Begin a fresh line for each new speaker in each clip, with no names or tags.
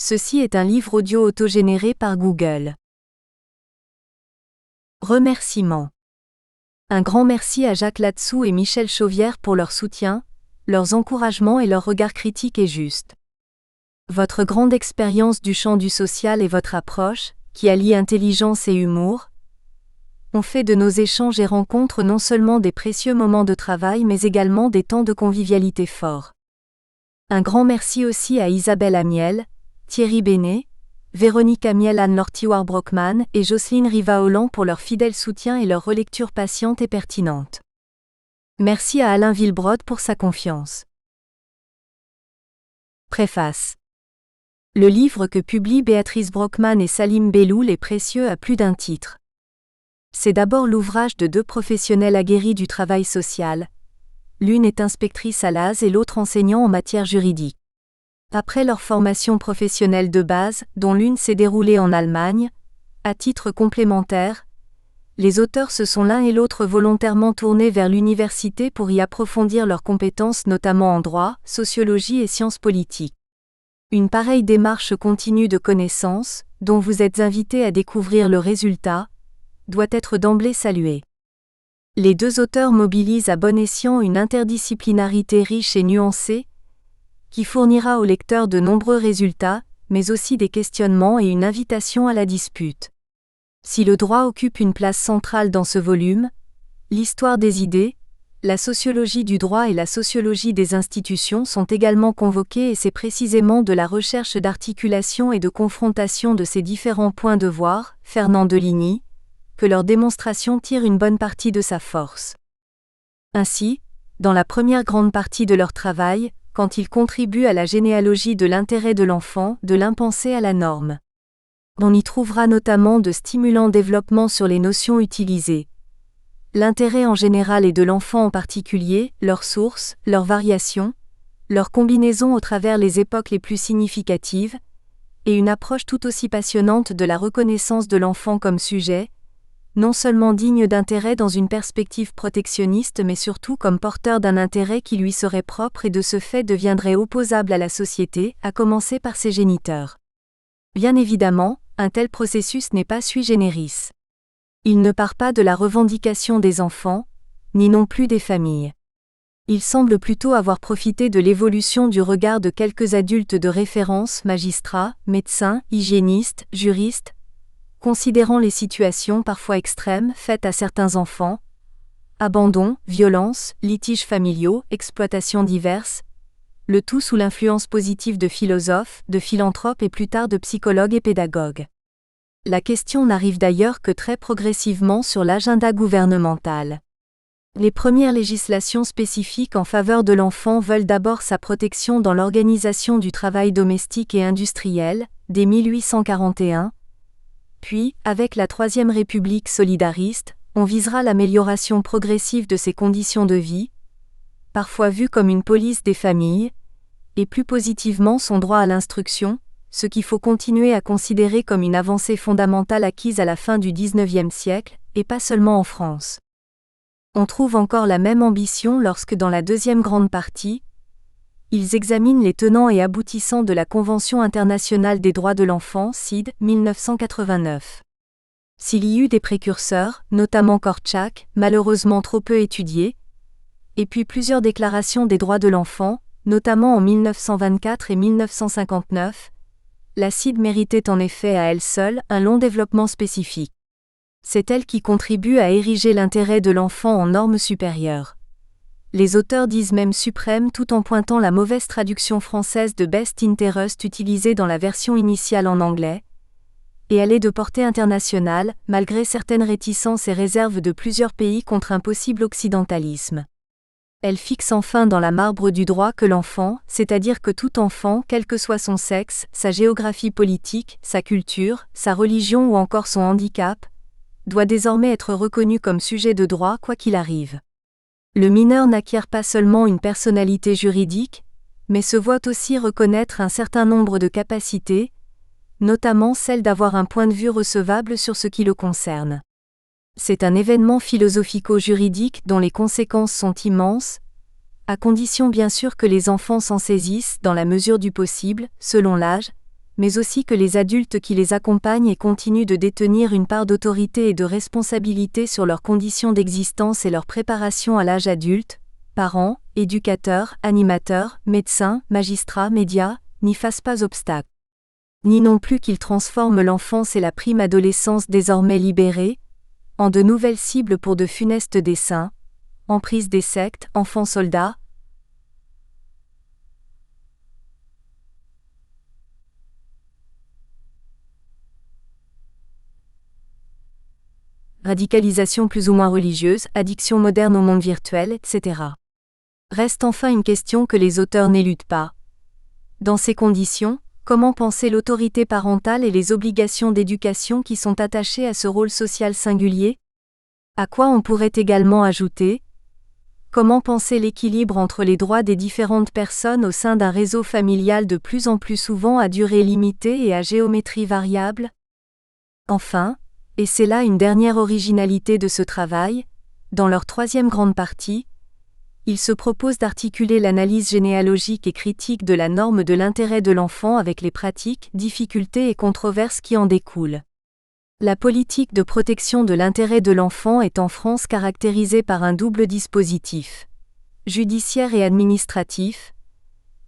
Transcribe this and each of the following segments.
Ceci est un livre audio autogénéré par Google. Remerciements. Un grand merci à Jacques Latsou et Michel Chauvière pour leur soutien, leurs encouragements et leur regard critique et juste. Votre grande expérience du champ du social et votre approche, qui allie intelligence et humour, ont fait de nos échanges et rencontres non seulement des précieux moments de travail mais également des temps de convivialité forts. Un grand merci aussi à Isabelle Amiel, Thierry Bénet, Véronique Amiel, Anne-Laure Tiwar-Brockman et Jocelyne Riva-Holland pour leur fidèle soutien et leur relecture patiente et pertinente. Merci à Alain Villebrod pour sa confiance. Préface. Le livre que publient Béatrice Brockman et Salim Belloul est précieux à plus d'un titre. C'est d'abord l'ouvrage de deux professionnels aguerris du travail social. L'une est inspectrice à l'ASE et l'autre enseignant en matière juridique. Après leur formation professionnelle de base, dont l'une s'est déroulée en Allemagne, à titre complémentaire, les auteurs se sont l'un et l'autre volontairement tournés vers l'université pour y approfondir leurs compétences notamment en droit, sociologie et sciences politiques. Une pareille démarche continue de connaissances, dont vous êtes invités à découvrir le résultat, doit être d'emblée saluée. Les deux auteurs mobilisent à bon escient une interdisciplinarité riche et nuancée, qui fournira au lecteur de nombreux résultats, mais aussi des questionnements et une invitation à la dispute. Si le droit occupe une place centrale dans ce volume, l'histoire des idées, la sociologie du droit et la sociologie des institutions sont également convoquées et c'est précisément de la recherche d'articulation et de confrontation de ces différents points de vue, Fernand Deligny, que leur démonstration tire une bonne partie de sa force. Ainsi, dans la première grande partie de leur travail, quand ils contribuent à la généalogie de l'intérêt de l'enfant, de l'impensé à la norme. On y trouvera notamment de stimulants développements sur les notions utilisées. L'intérêt en général et de l'enfant en particulier, leurs sources, leurs variations, leurs combinaisons au travers les époques les plus significatives, et une approche tout aussi passionnante de la reconnaissance de l'enfant comme sujet, non seulement digne d'intérêt dans une perspective protectionniste mais surtout comme porteur d'un intérêt qui lui serait propre et de ce fait deviendrait opposable à la société, à commencer par ses géniteurs. Bien évidemment, un tel processus n'est pas sui generis. Il ne part pas de la revendication des enfants, ni non plus des familles. Il semble plutôt avoir profité de l'évolution du regard de quelques adultes de référence, magistrats, médecins, hygiénistes, juristes, considérant les situations parfois extrêmes faites à certains enfants, abandon, violence, litiges familiaux, exploitations diverses, le tout sous l'influence positive de philosophes, de philanthropes et plus tard de psychologues et pédagogues. La question n'arrive d'ailleurs que très progressivement sur l'agenda gouvernemental. Les premières législations spécifiques en faveur de l'enfant veulent d'abord sa protection dans l'organisation du travail domestique et industriel, dès 1841, puis, avec la Troisième République solidariste, on visera l'amélioration progressive de ses conditions de vie, parfois vue comme une police des familles, et plus positivement son droit à l'instruction, ce qu'il faut continuer à considérer comme une avancée fondamentale acquise à la fin du XIXe siècle, et pas seulement en France. On trouve encore la même ambition lorsque dans la deuxième grande partie, ils examinent les tenants et aboutissants de la Convention internationale des droits de l'enfant, CID, 1989. S'il y eut des précurseurs, notamment Korczak, malheureusement trop peu étudiés, et puis plusieurs déclarations des droits de l'enfant, notamment en 1924 et 1959, la CID méritait en effet à elle seule un long développement spécifique. C'est elle qui contribue à ériger l'intérêt de l'enfant en norme supérieure. Les auteurs disent même suprême tout en pointant la mauvaise traduction française de Best Interest utilisée dans la version initiale en anglais, et elle est de portée internationale, malgré certaines réticences et réserves de plusieurs pays contre un possible occidentalisme. Elle fixe enfin dans la marbre du droit que l'enfant, c'est-à-dire que tout enfant, quel que soit son sexe, sa géographie politique, sa culture, sa religion ou encore son handicap, doit désormais être reconnu comme sujet de droit quoi qu'il arrive. Le mineur n'acquiert pas seulement une personnalité juridique, mais se voit aussi reconnaître un certain nombre de capacités, notamment celle d'avoir un point de vue recevable sur ce qui le concerne. C'est un événement philosophico-juridique dont les conséquences sont immenses, à condition bien sûr que les enfants s'en saisissent dans la mesure du possible, selon l'âge, mais aussi que les adultes qui les accompagnent et continuent de détenir une part d'autorité et de responsabilité sur leurs conditions d'existence et leur préparation à l'âge adulte, parents, éducateurs, animateurs, médecins, magistrats, médias, n'y fassent pas obstacle. Ni non plus qu'ils transforment l'enfance et la prime adolescence désormais libérée, en de nouvelles cibles pour de funestes desseins, emprise des sectes, enfants soldats. Radicalisation plus ou moins religieuse, addiction moderne au monde virtuel, etc. Reste enfin une question que les auteurs n'éludent pas. Dans ces conditions, comment penser l'autorité parentale et les obligations d'éducation qui sont attachées à ce rôle social singulier ? À quoi on pourrait également ajouter ? Comment penser l'équilibre entre les droits des différentes personnes au sein d'un réseau familial de plus en plus souvent à durée limitée et à géométrie variable ? Enfin, et c'est là une dernière originalité de ce travail, dans leur troisième grande partie, ils se proposent d'articuler l'analyse généalogique et critique de la norme de l'intérêt de l'enfant avec les pratiques, difficultés et controverses qui en découlent. La politique de protection de l'intérêt de l'enfant est en France caractérisée par un double dispositif, judiciaire et administratif,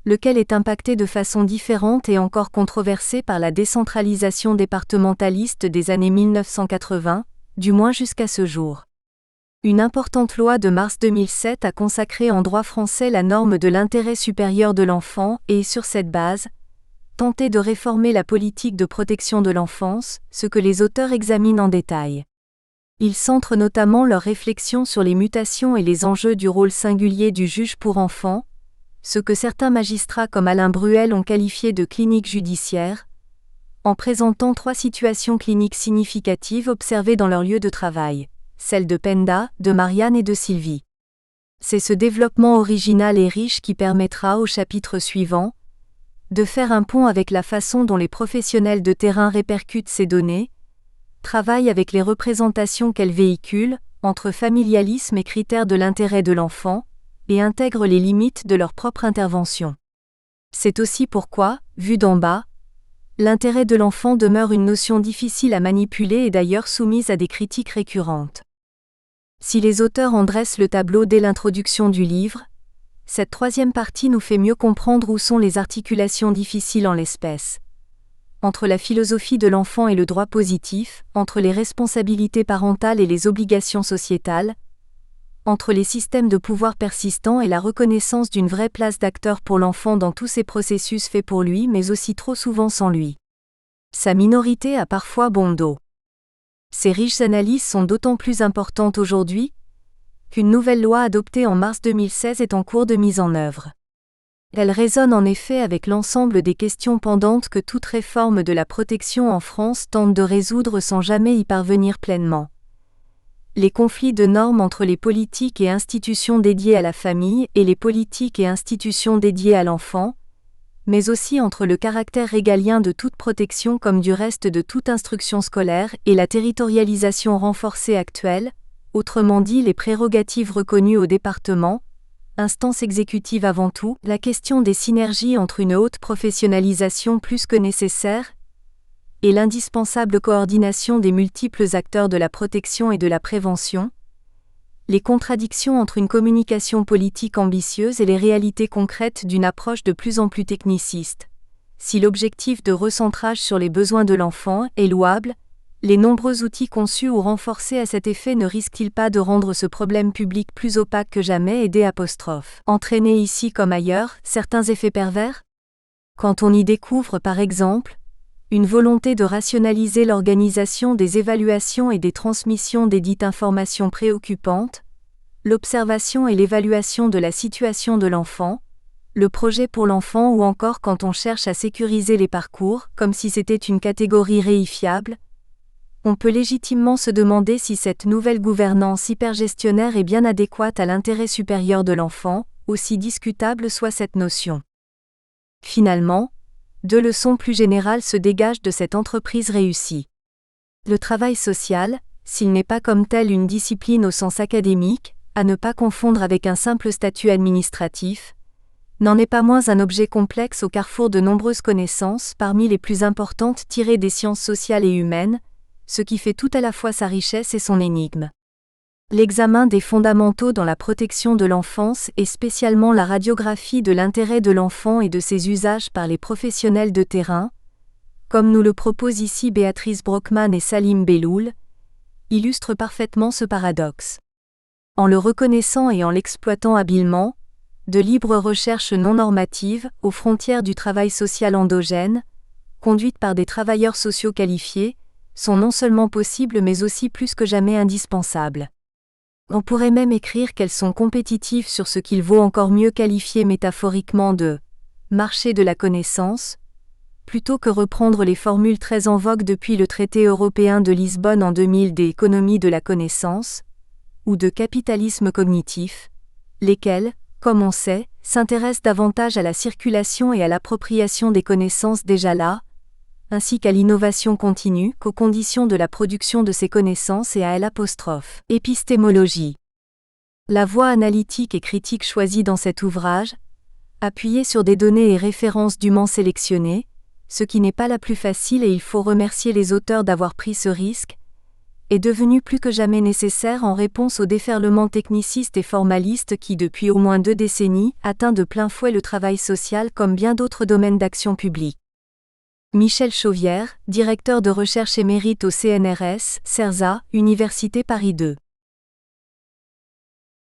lequel est impacté de façon différente et encore controversé par la décentralisation départementaliste des années 1980, du moins jusqu'à ce jour. Une importante loi de mars 2007 a consacré en droit français la norme de l'intérêt supérieur de l'enfant et, sur cette base, tenté de réformer la politique de protection de l'enfance, ce que les auteurs examinent en détail. Ils centrent notamment leurs réflexions sur les mutations et les enjeux du rôle singulier du juge pour enfants, ce que certains magistrats comme Alain Bruel ont qualifié de clinique judiciaire, en présentant 3 situations cliniques significatives observées dans leur lieu de travail, celles de Penda, de Marianne et de Sylvie. C'est ce développement original et riche qui permettra au chapitre suivant de faire un pont avec la façon dont les professionnels de terrain répercutent ces données, travaillent avec les représentations qu'elles véhiculent, entre familialisme et critères de l'intérêt de l'enfant, et intègrent les limites de leur propre intervention. C'est aussi pourquoi, vu d'en bas, l'intérêt de l'enfant demeure une notion difficile à manipuler et d'ailleurs soumise à des critiques récurrentes. Si les auteurs en dressent le tableau dès l'introduction du livre, cette troisième partie nous fait mieux comprendre où sont les articulations difficiles en l'espèce. Entre la philosophie de l'enfant et le droit positif, entre les responsabilités parentales et les obligations sociétales, entre les systèmes de pouvoir persistants et la reconnaissance d'une vraie place d'acteur pour l'enfant dans tous ces processus faits pour lui mais aussi trop souvent sans lui. Sa minorité a parfois bon dos. Ces riches analyses sont d'autant plus importantes aujourd'hui qu'une nouvelle loi adoptée en mars 2016 est en cours de mise en œuvre. Elle résonne en effet avec l'ensemble des questions pendantes que toute réforme de la protection en France tente de résoudre sans jamais y parvenir pleinement. Les conflits de normes entre les politiques et institutions dédiées à la famille et les politiques et institutions dédiées à l'enfant, mais aussi entre le caractère régalien de toute protection comme du reste de toute instruction scolaire et la territorialisation renforcée actuelle, autrement dit les prérogatives reconnues aux départements, instance exécutive avant tout, la question des synergies entre une haute professionnalisation plus que nécessaire et l'indispensable coordination des multiples acteurs de la protection et de la prévention, les contradictions entre une communication politique ambitieuse et les réalités concrètes d'une approche de plus en plus techniciste. Si l'objectif de recentrage sur les besoins de l'enfant est louable, les nombreux outils conçus ou renforcés à cet effet ne risquent-ils pas de rendre ce problème public plus opaque que jamais et entraîner ici comme ailleurs certains effets pervers ? Quand on y découvre par exemple une volonté de rationaliser l'organisation des évaluations et des transmissions des dites informations préoccupantes, l'observation et l'évaluation de la situation de l'enfant, le projet pour l'enfant ou encore quand on cherche à sécuriser les parcours, comme si c'était une catégorie réifiable, on peut légitimement se demander si cette nouvelle gouvernance hypergestionnaire est bien adéquate à l'intérêt supérieur de l'enfant, aussi discutable soit cette notion. Finalement, 2 leçons plus générales se dégagent de cette entreprise réussie. Le travail social, s'il n'est pas comme tel une discipline au sens académique, à ne pas confondre avec un simple statut administratif, n'en est pas moins un objet complexe au carrefour de nombreuses connaissances, parmi les plus importantes tirées des sciences sociales et humaines, ce qui fait tout à la fois sa richesse et son énigme. L'examen des fondamentaux dans la protection de l'enfance et spécialement la radiographie de l'intérêt de l'enfant et de ses usages par les professionnels de terrain, comme nous le proposent ici Béatrice Brockman et Salim Belloul, illustre parfaitement ce paradoxe. En le reconnaissant et en l'exploitant habilement, de libres recherches non normatives, aux frontières du travail social endogène, conduites par des travailleurs sociaux qualifiés, sont non seulement possibles mais aussi plus que jamais indispensables. On pourrait même écrire qu'elles sont compétitives sur ce qu'il vaut encore mieux qualifier métaphoriquement de « marché de la connaissance », plutôt que reprendre les formules très en vogue depuis le traité européen de Lisbonne en 2000 d'économie de la connaissance, ou de capitalisme cognitif, lesquelles, comme on sait, s'intéressent davantage à la circulation et à l'appropriation des connaissances déjà là, ainsi qu'à l'innovation continue qu'aux conditions de la production de ces connaissances et à l'épistémologie. La voie analytique et critique choisie dans cet ouvrage, appuyée sur des données et références dûment sélectionnées, ce qui n'est pas la plus facile et il faut remercier les auteurs d'avoir pris ce risque, est devenue plus que jamais nécessaire en réponse au déferlement techniciste et formaliste qui depuis au moins 2 décennies atteint de plein fouet le travail social comme bien d'autres domaines d'action publique. Michel Chauvière, directeur de recherche émérite au CNRS, CERSA, Université Paris 2.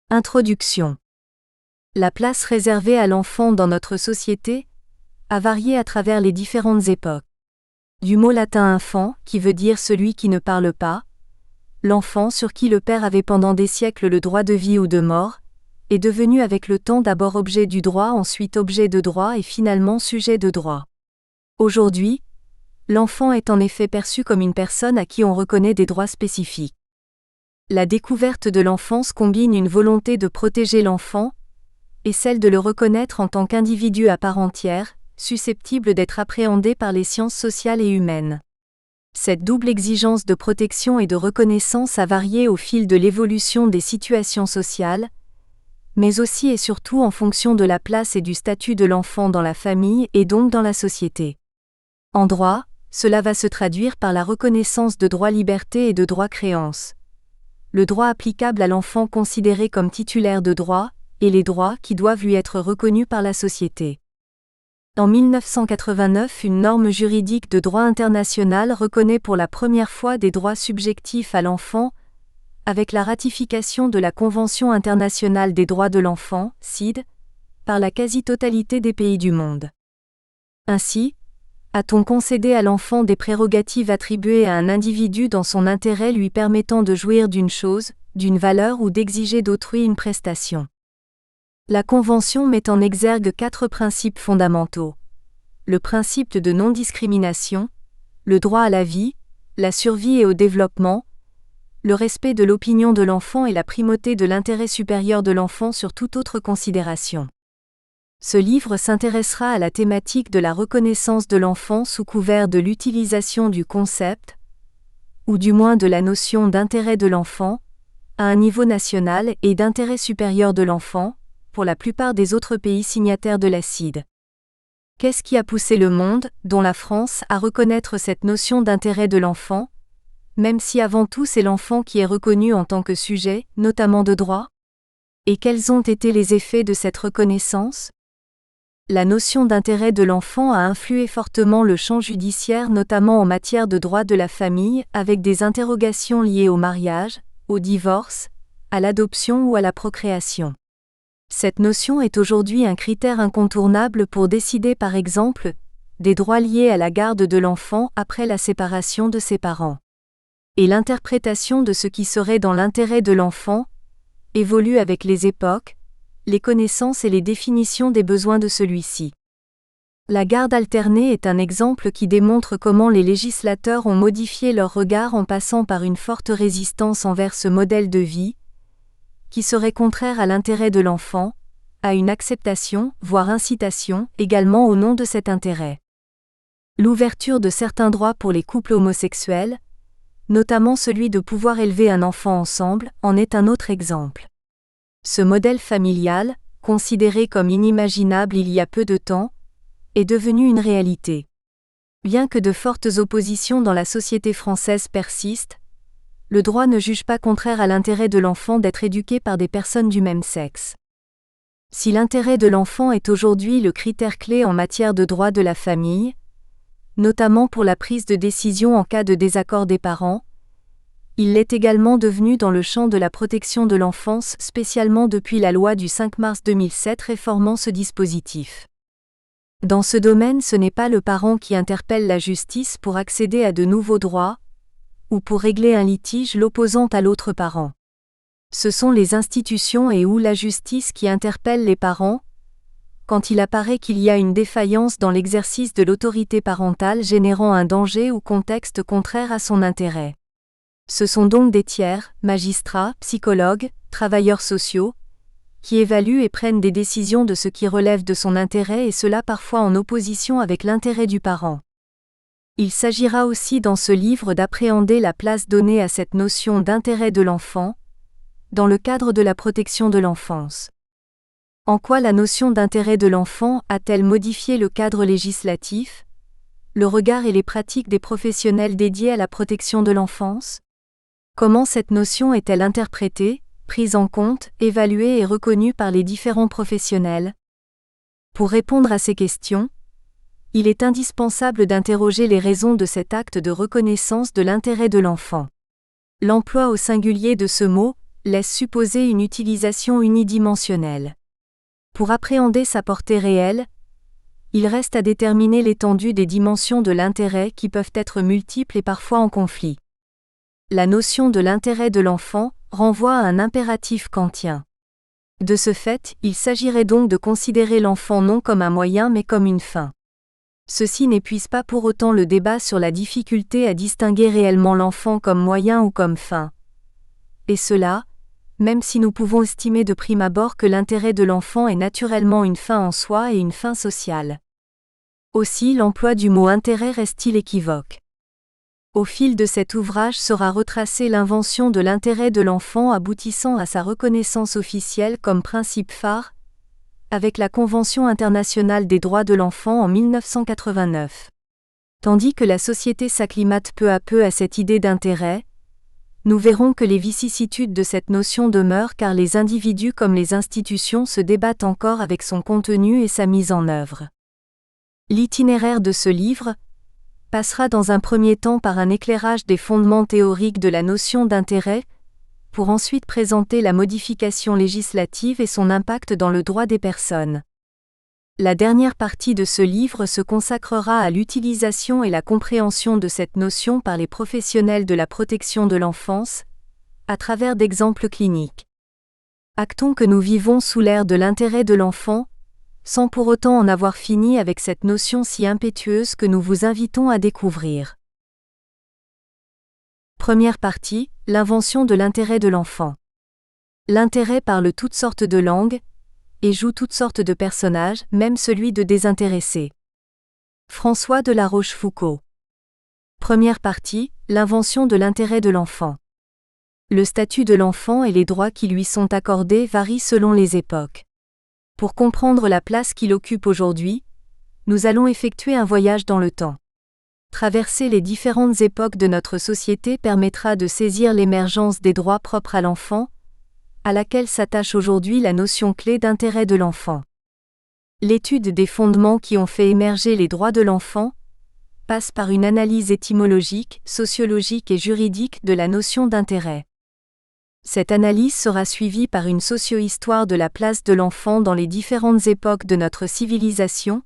Introduction. La place réservée à l'enfant dans notre société a varié à travers les différentes époques. Du mot latin enfant, qui veut dire celui qui ne parle pas, l'enfant sur qui le père avait pendant des siècles le droit de vie ou de mort, est devenu avec le temps d'abord objet du droit, ensuite objet de droit et finalement sujet de droit. Aujourd'hui, l'enfant est en effet perçu comme une personne à qui on reconnaît des droits spécifiques. La découverte de l'enfance combine une volonté de protéger l'enfant et celle de le reconnaître en tant qu'individu à part entière, susceptible d'être appréhendé par les sciences sociales et humaines. Cette double exigence de protection et de reconnaissance a varié au fil de l'évolution des situations sociales, mais aussi et surtout en fonction de la place et du statut de l'enfant dans la famille et donc dans la société. En droit, cela va se traduire par la reconnaissance de droits liberté et de droits créances. Le droit applicable à l'enfant considéré comme titulaire de droits, et les droits qui doivent lui être reconnus par la société. En 1989, une norme juridique de droit international reconnaît pour la première fois des droits subjectifs à l'enfant, avec la ratification de la Convention internationale des droits de l'enfant, CID, par la quasi-totalité des pays du monde. Ainsi, a-t-on concédé à l'enfant des prérogatives attribuées à un individu dans son intérêt lui permettant de jouir d'une chose, d'une valeur ou d'exiger d'autrui une prestation. La Convention met en exergue 4 principes fondamentaux. Le principe de non-discrimination, le droit à la vie, la survie et au développement, le respect de l'opinion de l'enfant et la primauté de l'intérêt supérieur de l'enfant sur toute autre considération. Ce livre s'intéressera à la thématique de la reconnaissance de l'enfant sous couvert de l'utilisation du concept, ou du moins de la notion d'intérêt de l'enfant, à un niveau national et d'intérêt supérieur de l'enfant, pour la plupart des autres pays signataires de la CID. Qu'est-ce qui a poussé le monde, dont la France, à reconnaître cette notion d'intérêt de l'enfant, même si avant tout c'est l'enfant qui est reconnu en tant que sujet, notamment de droit? Et quels ont été les effets de cette reconnaissance? La notion d'intérêt de l'enfant a influé fortement le champ judiciaire, notamment en matière de droit de la famille, avec des interrogations liées au mariage, au divorce, à l'adoption ou à la procréation. Cette notion est aujourd'hui un critère incontournable pour décider par exemple des droits liés à la garde de l'enfant après la séparation de ses parents. Et l'interprétation de ce qui serait dans l'intérêt de l'enfant évolue avec les époques, les connaissances et les définitions des besoins de celui-ci. La garde alternée est un exemple qui démontre comment les législateurs ont modifié leur regard en passant par une forte résistance envers ce modèle de vie, qui serait contraire à l'intérêt de l'enfant, à une acceptation, voire incitation, également au nom de cet intérêt. L'ouverture de certains droits pour les couples homosexuels, notamment celui de pouvoir élever un enfant ensemble, en est un autre exemple. Ce modèle familial, considérée comme inimaginable il y a peu de temps, est devenue une réalité. Bien que de fortes oppositions dans la société française persistent, le droit ne juge pas contraire à l'intérêt de l'enfant d'être éduqué par des personnes du même sexe. Si l'intérêt de l'enfant est aujourd'hui le critère clé en matière de droit de la famille, notamment pour la prise de décision en cas de désaccord des parents, il l'est également devenu dans le champ de la protection de l'enfance, spécialement depuis la loi du 5 mars 2007 réformant ce dispositif. Dans ce domaine, ce n'est pas le parent qui interpelle la justice pour accéder à de nouveaux droits, ou pour régler un litige l'opposant à l'autre parent. Ce sont les institutions et ou la justice qui interpellent les parents, quand il apparaît qu'il y a une défaillance dans l'exercice de l'autorité parentale générant un danger ou contexte contraire à son intérêt. Ce sont donc des tiers, magistrats, psychologues, travailleurs sociaux, qui évaluent et prennent des décisions de ce qui relève de son intérêt et cela parfois en opposition avec l'intérêt du parent. Il s'agira aussi dans ce livre d'appréhender la place donnée à cette notion d'intérêt de l'enfant, dans le cadre de la protection de l'enfance. En quoi la notion d'intérêt de l'enfant a-t-elle modifié le cadre législatif, le regard et les pratiques des professionnels dédiés à la protection de l'enfance ? Comment cette notion est-elle interprétée, prise en compte, évaluée et reconnue par les différents professionnels ? Pour répondre à ces questions, il est indispensable d'interroger les raisons de cet acte de reconnaissance de l'intérêt de l'enfant. L'emploi au singulier de ce mot laisse supposer une utilisation unidimensionnelle. Pour appréhender sa portée réelle, il reste à déterminer l'étendue des dimensions de l'intérêt qui peuvent être multiples et parfois en conflit. La notion de l'intérêt de l'enfant renvoie à un impératif kantien. De ce fait, il s'agirait donc de considérer l'enfant non comme un moyen mais comme une fin. Ceci n'épuise pas pour autant le débat sur la difficulté à distinguer réellement l'enfant comme moyen ou comme fin. Et cela, même si nous pouvons estimer de prime abord que l'intérêt de l'enfant est naturellement une fin en soi et une fin sociale. Aussi l'emploi du mot intérêt reste-t-il équivoque. Au fil de cet ouvrage sera retracée l'invention de l'intérêt de l'enfant aboutissant à sa reconnaissance officielle comme principe phare, avec la Convention internationale des droits de l'enfant en 1989. Tandis que la société s'acclimate peu à peu à cette idée d'intérêt, nous verrons que les vicissitudes de cette notion demeurent car les individus comme les institutions se débattent encore avec son contenu et sa mise en œuvre. L'itinéraire de ce livre passera dans un premier temps par un éclairage des fondements théoriques de la notion d'intérêt, pour ensuite présenter la modification législative et son impact dans le droit des personnes. La dernière partie de ce livre se consacrera à l'utilisation et la compréhension de cette notion par les professionnels de la protection de l'enfance, à travers d'exemples cliniques. Actons que nous vivons sous l'ère de l'intérêt de l'enfant, sans pour autant en avoir fini avec cette notion si impétueuse que nous vous invitons à découvrir. Première partie, l'invention de l'intérêt de l'enfant. L'intérêt parle toutes sortes de langues, et joue toutes sortes de personnages, même celui de désintéressé. François de La Rochefoucauld. Première partie, l'invention de l'intérêt de l'enfant. Le statut de l'enfant et les droits qui lui sont accordés varient selon les époques. Pour comprendre la place qu'il occupe aujourd'hui, nous allons effectuer un voyage dans le temps. Traverser les différentes époques de notre société permettra de saisir l'émergence des droits propres à l'enfant, à laquelle s'attache aujourd'hui la notion clé d'intérêt de l'enfant. L'étude des fondements qui ont fait émerger les droits de l'enfant passe par une analyse étymologique, sociologique et juridique de la notion d'intérêt. Cette analyse sera suivie par une socio-histoire de la place de l'enfant dans les différentes époques de notre civilisation,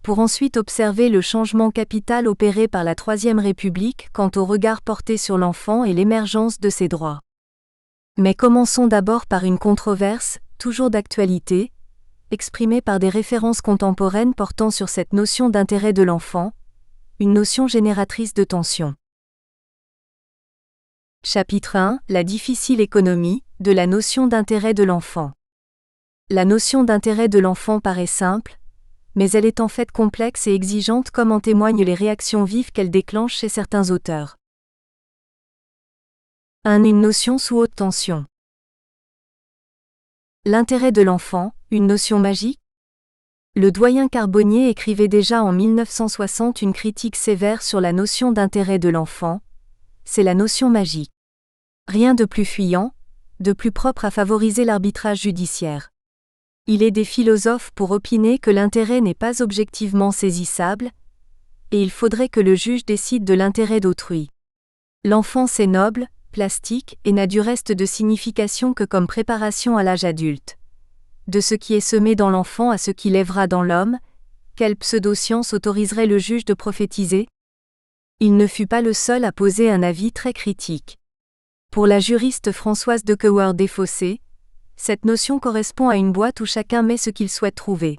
pour ensuite observer le changement capital opéré par la Troisième République quant au regard porté sur l'enfant et l'émergence de ses droits. Mais commençons d'abord par une controverse, toujours d'actualité, exprimée par des références contemporaines portant sur cette notion d'intérêt de l'enfant, une notion génératrice de tensions. Chapitre 1 – La difficile économie de la notion d'intérêt de l'enfant. La notion d'intérêt de l'enfant paraît simple, mais elle est en fait complexe et exigeante comme en témoignent les réactions vives qu'elle déclenche chez certains auteurs. 1. Une notion sous haute tension. L'intérêt de l'enfant, une notion magique? Le doyen Carbonnier écrivait déjà en 1960 une critique sévère sur la notion d'intérêt de l'enfant. C'est la notion magique. Rien de plus fuyant, de plus propre à favoriser l'arbitrage judiciaire. Il est des philosophes pour opiner que l'intérêt n'est pas objectivement saisissable, et il faudrait que le juge décide de l'intérêt d'autrui. L'enfance est noble, plastique et n'a du reste de signification que comme préparation à l'âge adulte. De ce qui est semé dans l'enfant à ce qui lèvera dans l'homme, quelle pseudo-science autoriserait le juge de prophétiser? Il ne fut pas le seul à poser un avis très critique. Pour la juriste Françoise de Queuer-Desfossés, cette notion correspond à une boîte où chacun met ce qu'il souhaite trouver.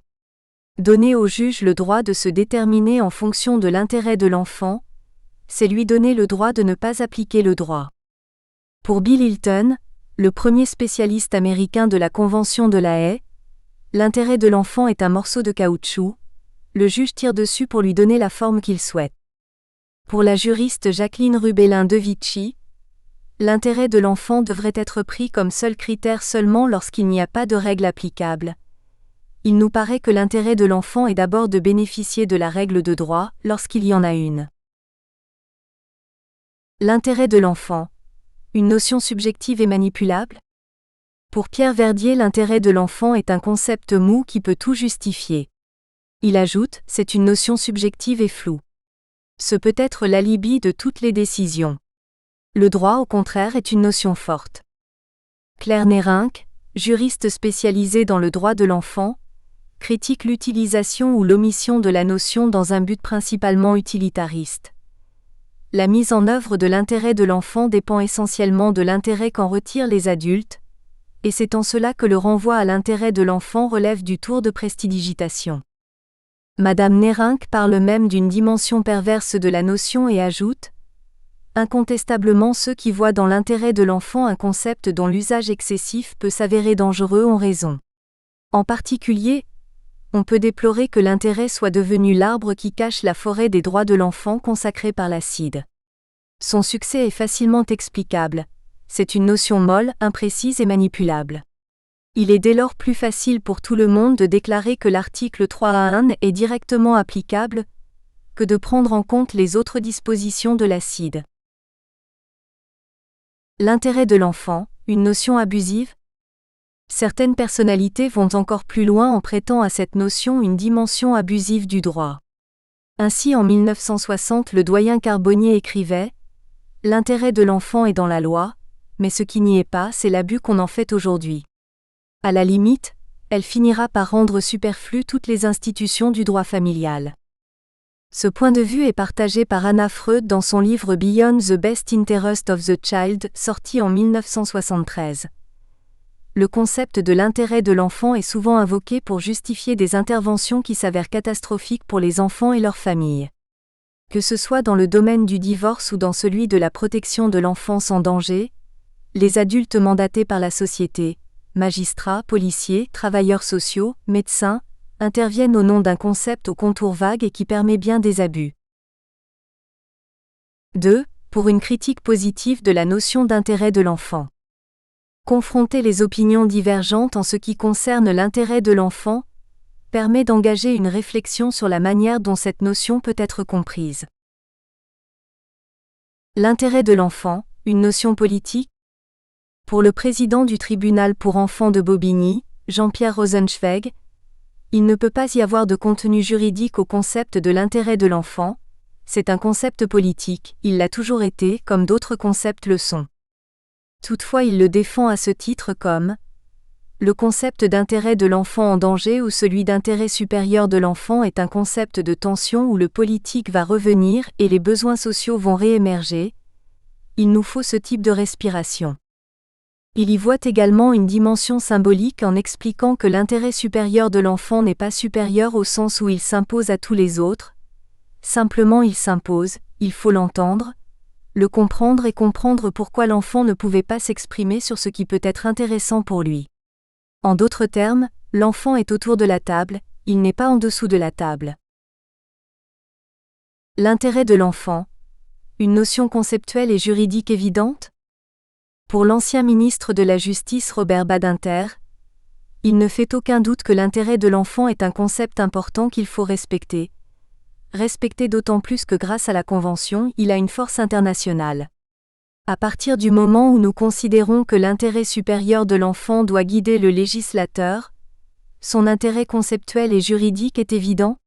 Donner au juge le droit de se déterminer en fonction de l'intérêt de l'enfant, c'est lui donner le droit de ne pas appliquer le droit. Pour Bill Hilton, le premier spécialiste américain de la Convention de La Haye, l'intérêt de l'enfant est un morceau de caoutchouc, le juge tire dessus pour lui donner la forme qu'il souhaite. Pour la juriste Jacqueline Rubellin de Vichy, l'intérêt de l'enfant devrait être pris comme seul critère seulement lorsqu'il n'y a pas de règle applicable. Il nous paraît que l'intérêt de l'enfant est d'abord de bénéficier de la règle de droit, lorsqu'il y en a une. L'intérêt de l'enfant, une notion subjective et manipulable? Pour Pierre Verdier, l'intérêt de l'enfant est un concept mou qui peut tout justifier. Il ajoute, c'est une notion subjective et floue. Ce peut être l'alibi de toutes les décisions. Le droit, au contraire, est une notion forte. Claire Nérinck, juriste spécialisée dans le droit de l'enfant, critique l'utilisation ou l'omission de la notion dans un but principalement utilitariste. La mise en œuvre de l'intérêt de l'enfant dépend essentiellement de l'intérêt qu'en retirent les adultes, et c'est en cela que le renvoi à l'intérêt de l'enfant relève du tour de prestidigitation. Madame Nérinck parle même d'une dimension perverse de la notion et ajoute « Incontestablement ceux qui voient dans l'intérêt de l'enfant un concept dont l'usage excessif peut s'avérer dangereux ont raison. En particulier, on peut déplorer que l'intérêt soit devenu l'arbre qui cache la forêt des droits de l'enfant consacrée par la CIDE. Son succès est facilement explicable, c'est une notion molle, imprécise et manipulable. Il est dès lors plus facile pour tout le monde de déclarer que l'article 3A1 est directement applicable, que de prendre en compte les autres dispositions de la CIDE. L'intérêt de l'enfant, une notion abusive? Certaines personnalités vont encore plus loin en prêtant à cette notion une dimension abusive du droit. Ainsi en 1960 le doyen Carbonnier écrivait « L'intérêt de l'enfant est dans la loi, mais ce qui n'y est pas, c'est l'abus qu'on en fait aujourd'hui. » À la limite, elle finira par rendre superflues toutes les institutions du droit familial. Ce point de vue est partagé par Anna Freud dans son livre Beyond the Best Interest of the Child, sorti en 1973. Le concept de l'intérêt de l'enfant est souvent invoqué pour justifier des interventions qui s'avèrent catastrophiques pour les enfants et leurs familles. Que ce soit dans le domaine du divorce ou dans celui de la protection de l'enfance en danger, les adultes mandatés par la société, magistrats, policiers, travailleurs sociaux, médecins, interviennent au nom d'un concept aux contours vagues et qui permet bien des abus. 2. Pour une critique positive de la notion d'intérêt de l'enfant. Confronter les opinions divergentes en ce qui concerne l'intérêt de l'enfant permet d'engager une réflexion sur la manière dont cette notion peut être comprise. L'intérêt de l'enfant, une notion politique? Pour le président du tribunal pour enfants de Bobigny, Jean-Pierre Rosenzweig, il ne peut pas y avoir de contenu juridique au concept de l'intérêt de l'enfant, c'est un concept politique, il l'a toujours été, comme d'autres concepts le sont. Toutefois il le défend à ce titre comme le concept d'intérêt de l'enfant en danger ou celui d'intérêt supérieur de l'enfant est un concept de tension où le politique va revenir et les besoins sociaux vont réémerger. Il nous faut ce type de respiration. Il y voit également une dimension symbolique en expliquant que l'intérêt supérieur de l'enfant n'est pas supérieur au sens où il s'impose à tous les autres. Simplement il s'impose, il faut l'entendre, le comprendre et comprendre pourquoi l'enfant ne pouvait pas s'exprimer sur ce qui peut être intéressant pour lui. En d'autres termes, l'enfant est autour de la table, il n'est pas en dessous de la table. L'intérêt de l'enfant, une notion conceptuelle et juridique évidente? Pour l'ancien ministre de la Justice Robert Badinter, Il ne fait aucun doute que l'intérêt de l'enfant est un concept important qu'il faut respecter. Respecter d'autant plus que grâce à la Convention, il a une force internationale. À partir du moment où nous considérons que l'intérêt supérieur de l'enfant doit guider le législateur, son intérêt conceptuel et juridique est évident.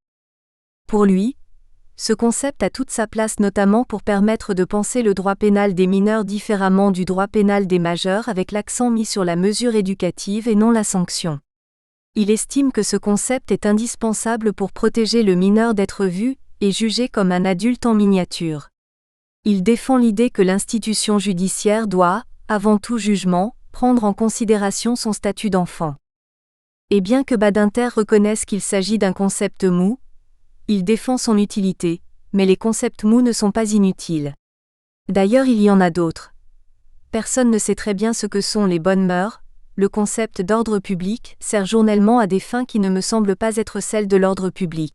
Pour lui, ce concept a toute sa place notamment pour permettre de penser le droit pénal des mineurs différemment du droit pénal des majeurs avec l'accent mis sur la mesure éducative et non la sanction. Il estime que ce concept est indispensable pour protéger le mineur d'être vu et jugé comme un adulte en miniature. Il défend l'idée que l'institution judiciaire doit, avant tout jugement, prendre en considération son statut d'enfant. Et bien que Badinter reconnaisse qu'il s'agit d'un concept mou, il défend son utilité, mais les concepts mous ne sont pas inutiles. D'ailleurs, il y en a d'autres. Personne ne sait très bien ce que sont les bonnes mœurs. Le concept d'ordre public sert journellement à des fins qui ne me semblent pas être celles de l'ordre public.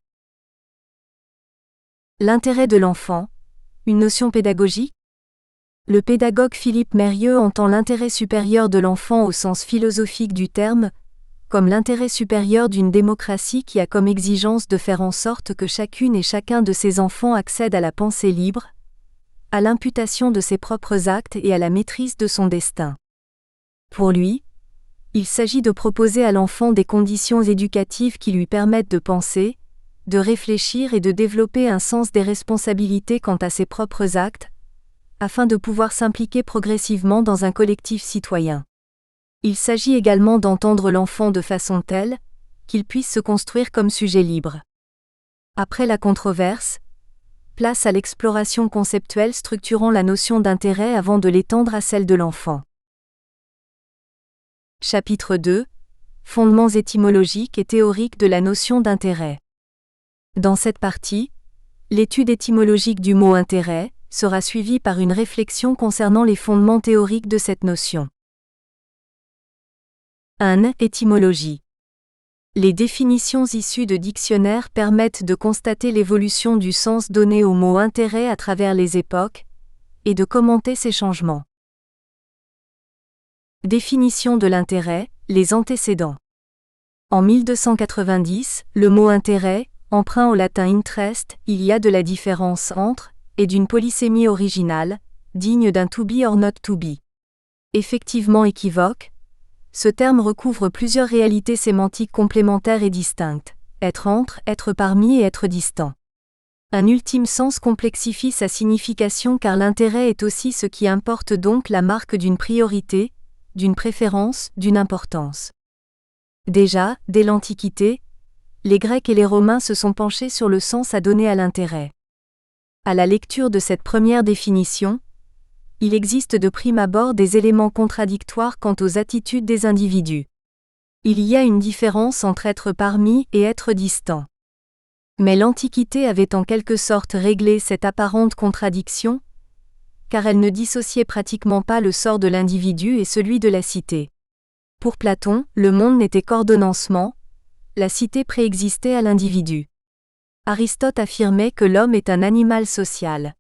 L'intérêt de l'enfant, une notion pédagogique. Le pédagogue Philippe Mérieux entend l'intérêt supérieur de l'enfant au sens philosophique du terme, comme l'intérêt supérieur d'une démocratie qui a comme exigence de faire en sorte que chacune et chacun de ses enfants accède à la pensée libre, à l'imputation de ses propres actes et à la maîtrise de son destin. Pour lui, il s'agit de proposer à l'enfant des conditions éducatives qui lui permettent de penser, de réfléchir et de développer un sens des responsabilités quant à ses propres actes, afin de pouvoir s'impliquer progressivement dans un collectif citoyen. Il s'agit également d'entendre l'enfant de façon telle qu'il puisse se construire comme sujet libre. Après la controverse, place à l'exploration conceptuelle structurant la notion d'intérêt avant de l'étendre à celle de l'enfant. Chapitre 2. Fondements étymologiques et théoriques de la notion d'intérêt. Dans cette partie, l'étude étymologique du mot intérêt sera suivie par une réflexion concernant les fondements théoriques de cette notion. 1. Étymologie. Les définitions issues de dictionnaires permettent de constater l'évolution du sens donné au mot intérêt à travers les époques, et de commenter ces changements. Définition de l'intérêt, les antécédents. En 1290, le mot intérêt, emprunt au latin interest, il y a de la différence entre, et d'une polysémie originale, digne d'un to be or not to be. Effectivement équivoque, ce terme recouvre plusieurs réalités sémantiques complémentaires et distinctes, être entre, être parmi et être distant. Un ultime sens complexifie sa signification car l'intérêt est aussi ce qui importe, donc la marque d'une priorité, d'une préférence, d'une importance. Déjà, dès l'Antiquité, les Grecs et les Romains se sont penchés sur le sens à donner à l'intérêt. À la lecture de cette première définition, il existe de prime abord des éléments contradictoires quant aux attitudes des individus. Il y a une différence entre être parmi et être distant. Mais l'Antiquité avait en quelque sorte réglé cette apparente contradiction, car elle ne dissociait pratiquement pas le sort de l'individu et celui de la cité. Pour Platon, le monde n'était qu'ordonnancement, la cité préexistait à l'individu. Aristote affirmait que l'homme est un animal social.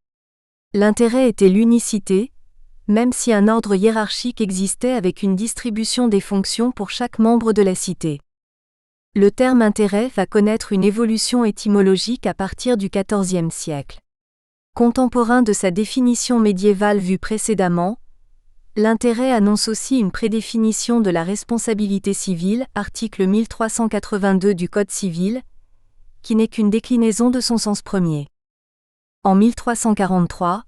L'intérêt était l'unicité, même si un ordre hiérarchique existait avec une distribution des fonctions pour chaque membre de la cité. Le terme intérêt va connaître une évolution étymologique à partir du XIVe siècle. Contemporain de sa définition médiévale vue précédemment, l'intérêt annonce aussi une prédéfinition de la responsabilité civile, article 1382 du Code civil, qui n'est qu'une déclinaison de son sens premier. En 1343,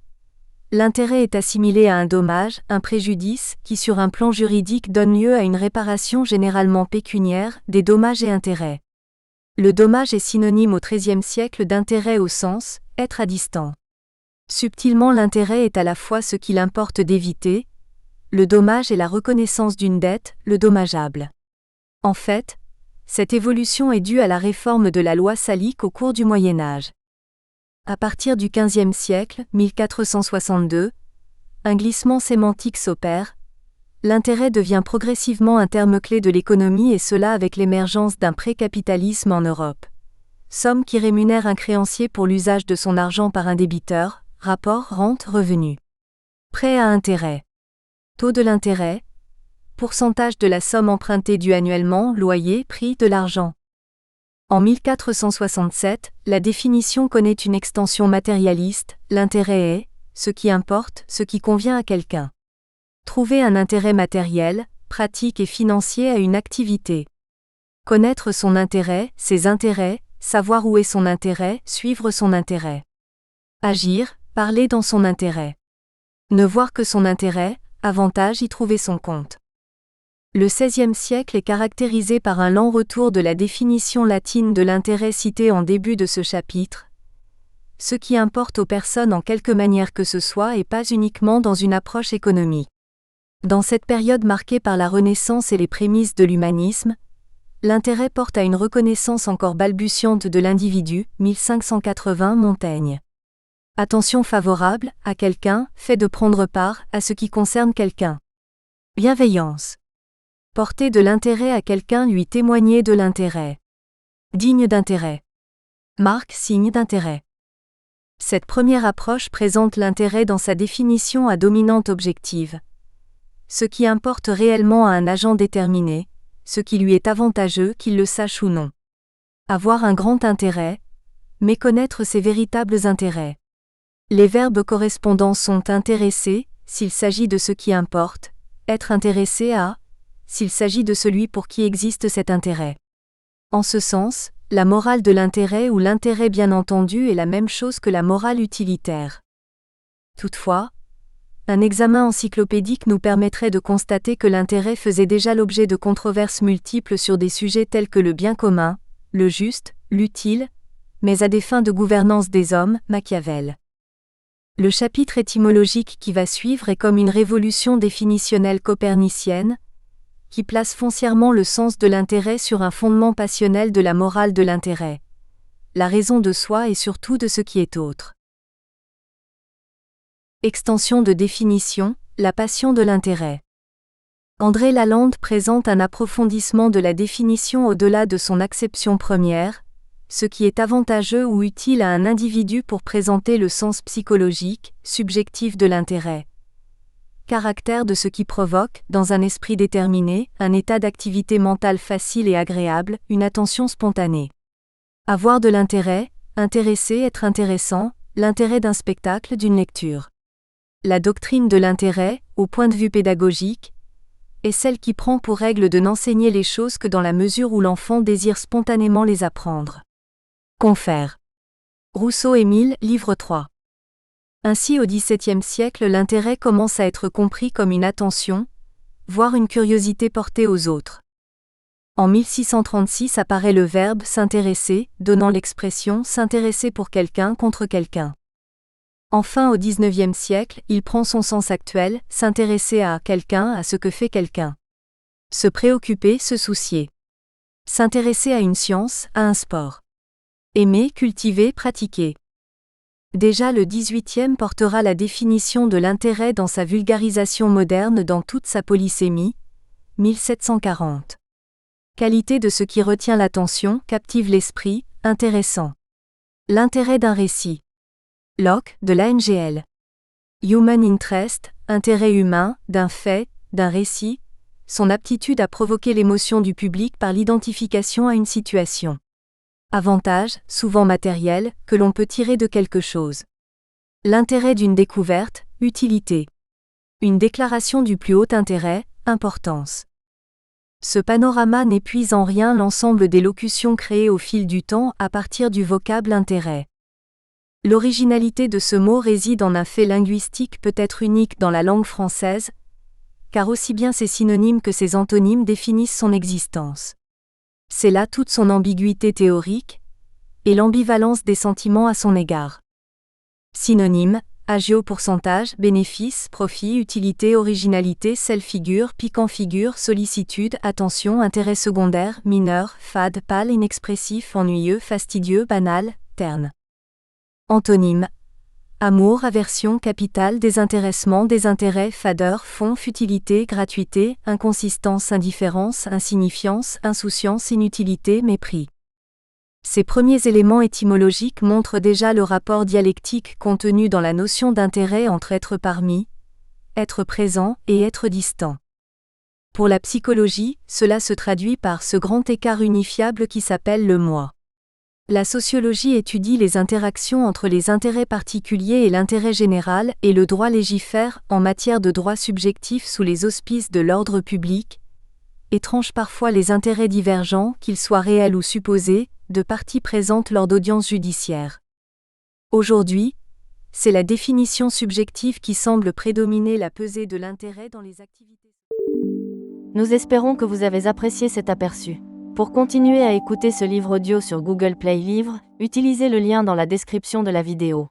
l'intérêt est assimilé à un dommage, un préjudice, qui sur un plan juridique donne lieu à une réparation généralement pécuniaire, des dommages et intérêts. Le dommage est synonyme au XIIIe siècle d'intérêt au sens « être à distance ». Subtilement, l'intérêt est à la fois ce qu'il importe d'éviter, le dommage et la reconnaissance d'une dette, le dommageable. En fait, cette évolution est due à la réforme de la loi salique au cours du Moyen Âge. À partir du XVe siècle, 1462, un glissement sémantique s'opère, l'intérêt devient progressivement un terme clé de l'économie et cela avec l'émergence d'un pré-capitalisme en Europe. Somme qui rémunère un créancier pour l'usage de son argent par un débiteur, rapport rente-revenu. Prêt à intérêt. Taux de l'intérêt, pourcentage de la somme empruntée due annuellement, loyer, prix de l'argent. En 1467, la définition connaît une extension matérialiste, l'intérêt est ce qui importe, ce qui convient à quelqu'un. Trouver un intérêt matériel, pratique et financier à une activité. Connaître son intérêt, ses intérêts, savoir où est son intérêt, suivre son intérêt. Agir, parler dans son intérêt. Ne voir que son intérêt, avantage y trouver son compte. Le XVIe siècle est caractérisé par un lent retour de la définition latine de l'intérêt citée en début de ce chapitre. Ce qui importe aux personnes en quelque manière que ce soit et pas uniquement dans une approche économique. Dans cette période marquée par la Renaissance et les prémices de l'humanisme, l'intérêt porte à une reconnaissance encore balbutiante de l'individu, 1580 Montaigne. Attention favorable à quelqu'un, fait de prendre part à ce qui concerne quelqu'un. Bienveillance. Porter de l'intérêt à quelqu'un, lui témoigner de l'intérêt. Digne d'intérêt. Marque, signe d'intérêt. Cette première approche présente l'intérêt dans sa définition à dominante objective. Ce qui importe réellement à un agent déterminé, ce qui lui est avantageux qu'il le sache ou non. Avoir un grand intérêt, méconnaître ses véritables intérêts. Les verbes correspondants sont intéresser, s'il s'agit de ce qui importe, être intéressé à, s'il s'agit de celui pour qui existe cet intérêt. En ce sens, la morale de l'intérêt ou l'intérêt bien entendu est la même chose que la morale utilitaire. Toutefois, un examen encyclopédique nous permettrait de constater que l'intérêt faisait déjà l'objet de controverses multiples sur des sujets tels que le bien commun, le juste, l'utile, mais à des fins de gouvernance des hommes, Machiavel. Le chapitre étymologique qui va suivre est comme une révolution définitionnelle copernicienne, qui place foncièrement le sens de l'intérêt sur un fondement passionnel de la morale de l'intérêt. La raison de soi et surtout de ce qui est autre. Extension de définition, la passion de l'intérêt. André Lalande présente un approfondissement de la définition au-delà de son acception première, ce qui est avantageux ou utile à un individu pour présenter le sens psychologique, subjectif de l'intérêt. Caractère de ce qui provoque, dans un esprit déterminé, un état d'activité mentale facile et agréable, une attention spontanée. Avoir de l'intérêt, intéresser, être intéressant, l'intérêt d'un spectacle, d'une lecture. La doctrine de l'intérêt, au point de vue pédagogique, est celle qui prend pour règle de n'enseigner les choses que dans la mesure où l'enfant désire spontanément les apprendre. Confère. Rousseau-Émile, livre 3. Ainsi au XVIIe siècle l'intérêt commence à être compris comme une attention, voire une curiosité portée aux autres. En 1636 apparaît le verbe « s'intéresser », donnant l'expression « s'intéresser pour quelqu'un contre quelqu'un ». Enfin au XIXe siècle, il prend son sens actuel, s'intéresser à quelqu'un, à ce que fait quelqu'un. Se préoccuper, se soucier. S'intéresser à une science, à un sport. Aimer, cultiver, pratiquer. Déjà le XVIIIe portera la définition de l'intérêt dans sa vulgarisation moderne dans toute sa polysémie, 1740. Qualité de ce qui retient l'attention, captive l'esprit, intéressant. L'intérêt d'un récit. Locke, de l'ANGL. Human interest, intérêt humain, d'un fait, d'un récit, son aptitude à provoquer l'émotion du public par l'identification à une situation. Avantage, souvent matériel, que l'on peut tirer de quelque chose. L'intérêt d'une découverte, utilité. Une déclaration du plus haut intérêt, importance. Ce panorama n'épuise en rien l'ensemble des locutions créées au fil du temps à partir du vocable intérêt. L'originalité de ce mot réside en un fait linguistique peut-être unique dans la langue française, car aussi bien ses synonymes que ses antonymes définissent son existence. C'est là toute son ambiguïté théorique, et l'ambivalence des sentiments à son égard. Synonyme, agio pourcentage, bénéfice, profit, utilité, originalité, figure, piquant figure, sollicitude, attention, intérêt secondaire, mineur, fade, pâle, inexpressif, ennuyeux, fastidieux, banal, terne. Antonyme, amour, aversion, capital, désintéressement, désintérêt, fadeur, fond, futilité, gratuité, inconsistance, indifférence, insignifiance, insouciance, inutilité, mépris. Ces premiers éléments étymologiques montrent déjà le rapport dialectique contenu dans la notion d'intérêt entre être parmi, être présent et être distant. Pour la psychologie, cela se traduit par ce grand écart unifiable qui s'appelle le moi. La sociologie étudie les interactions entre les intérêts particuliers et l'intérêt général, et le droit légifère en matière de droits subjectifs sous les auspices de l'ordre public, et tranche parfois les intérêts divergents, qu'ils soient réels ou supposés, de parties présentes lors d'audiences judiciaires. Aujourd'hui, c'est la définition subjective qui semble prédominer la pesée de l'intérêt dans les activités.
Nous espérons que vous avez apprécié cet aperçu. Pour continuer à écouter ce livre audio sur Google Play Livres, utilisez le lien dans la description de la vidéo.